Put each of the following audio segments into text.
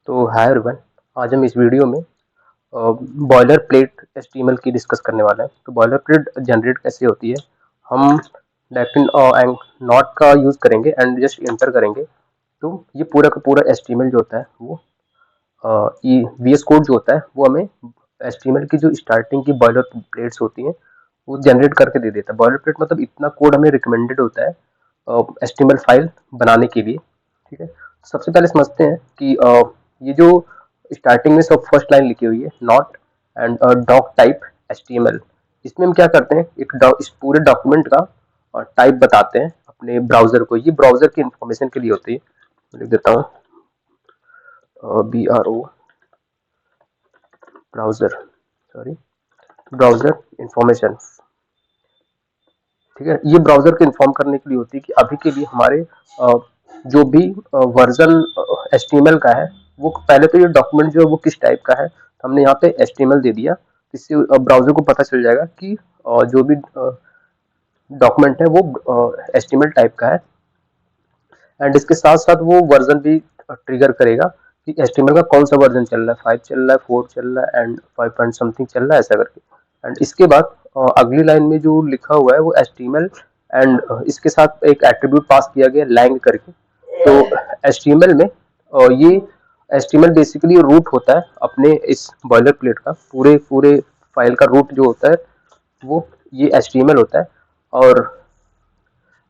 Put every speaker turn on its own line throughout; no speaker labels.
तो hi everyone, आज हम इस वीडियो में बॉयलर प्लेट एचटीएमएल की डिस्कस करने वाले हैं। तो बॉयलर प्लेट जनरेट कैसे होती है, हम लेकिन एंड नॉट का यूज़ करेंगे एंड जस्ट इंटर करेंगे। तो ये पूरा का पूरा एचटीएमएल जो होता है वो ये वीएस कोड जो होता है वो हमें एचटीएमएल की जो स्टार्टिंग की बॉयलर प्लेट्स होती हैं वो जनरेट करके दे देता है। बॉयलर प्लेट मतलब इतना कोड हमें रिकमेंडेड होता है एचटीएमएल फाइल बनाने के लिए। ठीक है, सबसे पहले समझते हैं कि ये जो स्टार्टिंग में सब फर्स्ट लाइन लिखी हुई है not and doctype HTML, इसमें हम क्या करते हैं, इस पूरे डॉक्यूमेंट का टाइप बताते हैं अपने ब्राउजर को। ये ब्राउजर की इंफॉर्मेशन के लिए होती है। लिख देता हूँ BRO browser, sorry, browser information. ठीक है, ये ब्राउजर को इन्फॉर्म करने के लिए होती है कि अभी के लिए हमारे जो भी वर्जन एचटीएमएल का है वो पहले तो ये डॉक्यूमेंट जो है वो किस टाइप का है, तो हमने यहाँ पे एचटीएमएल दे दिया। इससे ब्राउजर को पता चल जाएगा कि जो भी डॉक्यूमेंट है वो एचटीएमएल टाइप का है। एंड इसके साथ साथ वो वर्जन भी ट्रिगर करेगा कि एचटीएमएल का कौन सा वर्जन चल रहा है, 5 चल रहा है, 4 चल रहा है एंड 5 पॉइंट समथिंग चल रहा है, ऐसा करके। एंड इसके बाद अगली लाइन में जो लिखा हुआ है वो एचटीएमएल एंड इसके साथ एक एट्रीब्यूट पास किया गया लैंग करके। तो एचटीएमएल में ये एचटीएमएल बेसिकली रूट होता है अपने इस बॉयलर प्लेट का, पूरे पूरे फाइल का रूट जो होता है वो ये एचटीएमएल होता है। और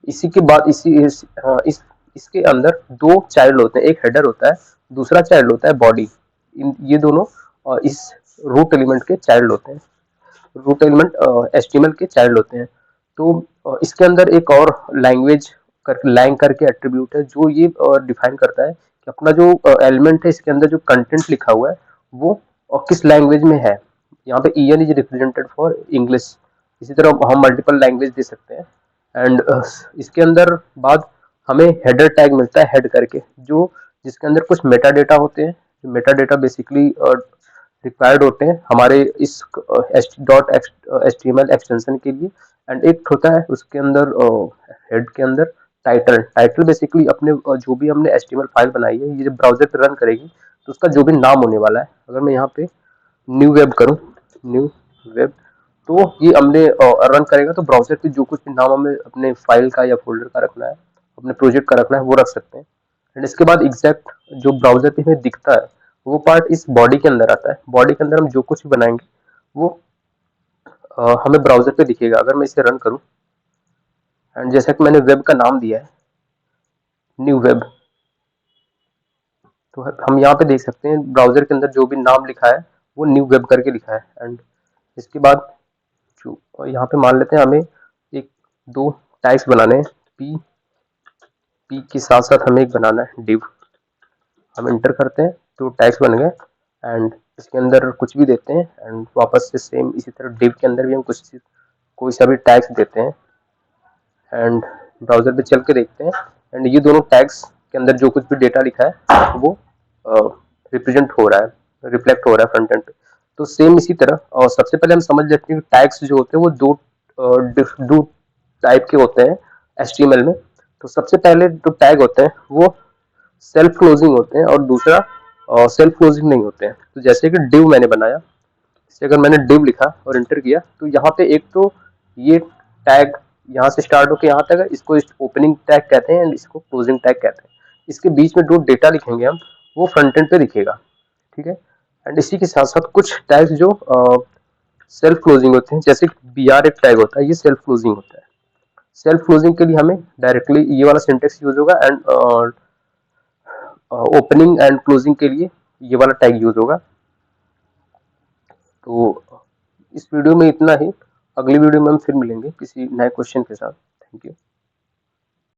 इसी के बाद इसके अंदर दो चाइल्ड होते हैं, एक हेडर होता है, दूसरा चाइल्ड होता है बॉडी। ये दोनों इस रूट एलिमेंट के चाइल्ड होते हैं, रूट एलिमेंट एचटीएमएल के चाइल्ड होते हैं। तो इसके अंदर एक और लैंग्वेज लैंग करके एट्रीब्यूट है जो ये डिफाइन करता है कि अपना जो एलिमेंट है इसके अंदर जो कंटेंट लिखा हुआ है वो किस लैंग्वेज में है। यहाँ पे EN is represented for English. इसी तरह हम मल्टीपल लैंग्वेज दे सकते हैं। एंड इसके अंदर बाद हमें हेडर टैग मिलता है हेड करके, जो जिसके अंदर कुछ मेटा डेटा होते हैं। मेटा डेटा बेसिकली रिक्वायर्ड होते हैं हमारे इस HTML एक्सटेंशन के लिए। एंड एक होता है उसके अंदर हेड के अंदर टाइटल। टाइटल बेसिकली अपने जो भी हमने HTML फाइल बनाई है ये जब ब्राउजर पे रन करेगी तो उसका जो भी नाम होने वाला है, अगर मैं यहाँ पे न्यू वेब करूँ, न्यू वेब, तो ये हमने रन करेगा तो ब्राउजर पे जो कुछ भी नाम हमें अपने फाइल का या फोल्डर का रखना है, अपने प्रोजेक्ट का रखना है, वो रख सकते हैं। एंड इसके बाद एग्जैक्ट जो ब्राउजर पे हमें दिखता है वो पार्ट इस बॉडी के अंदर आता है। बॉडी के अंदर हम जो कुछ भी बनाएंगे वो हमें ब्राउजर पे दिखेगा। अगर मैं इसे रन करूं एंड जैसा कि मैंने वेब का नाम दिया है न्यू वेब, तो हम यहाँ पे देख सकते हैं ब्राउजर के अंदर जो भी नाम लिखा है वो न्यू वेब करके लिखा है। एंड इसके बाद जो यहाँ पे मान लेते हैं हमें एक दो टैग्स बनाने हैं, पी के साथ साथ हमें एक बनाना है डिव। हम इंटर करते हैं तो टैग्स बन गए एंड इसके अंदर कुछ भी देते हैं एंड वापस से सेम इसी तरह डिव के अंदर भी हम कुछ कोई सा भी टैग्स देते हैं एंड ब्राउजर पे चल के देखते हैं। एंड ये दोनों टैग्स के अंदर जो कुछ भी डेटा लिखा है वो रिप्रेजेंट हो रहा है, रिफ्लेक्ट हो रहा है फ्रंट एंड पे। तो सेम इसी तरह और सबसे पहले हम समझ लेते हैं कि टैग्स जो होते हैं वो दो टाइप के होते हैं HTML में। तो सबसे पहले जो टैग होते हैं वो सेल्फ क्लोजिंग होते हैं और दूसरा सेल्फ क्लोजिंग नहीं होते हैं। तो जैसे कि डिव मैंने बनाया, जैसे अगर मैंने डिव लिखा और इंटर किया तो यहाँ पे एक तो ये टैग यहाँ से स्टार्ट होकर यहाँ तक है, इसको ओपनिंग टैग कहते हैं एंड इसको क्लोजिंग टैग कहते हैं। इसके बीच में जो डेटा लिखेंगे हम वो फ्रंट एंड पे दिखेगा। ठीक है, एंड इसी के साथ साथ कुछ टैग्स जो सेल्फ क्लोजिंग होते हैं, जैसे BR एक टैग होता है, ये सेल्फ क्लोजिंग होता है। सेल्फ क्लोजिंग के लिए हमें डायरेक्टली ये वाला सिंटेक्स यूज होगा एंड ओपनिंग एंड क्लोजिंग के लिए ये वाला टैग यूज होगा। तो इस वीडियो में इतना ही, अगली वीडियो में हम फिर मिलेंगे किसी नए क्वेश्चन के साथ। Thank you.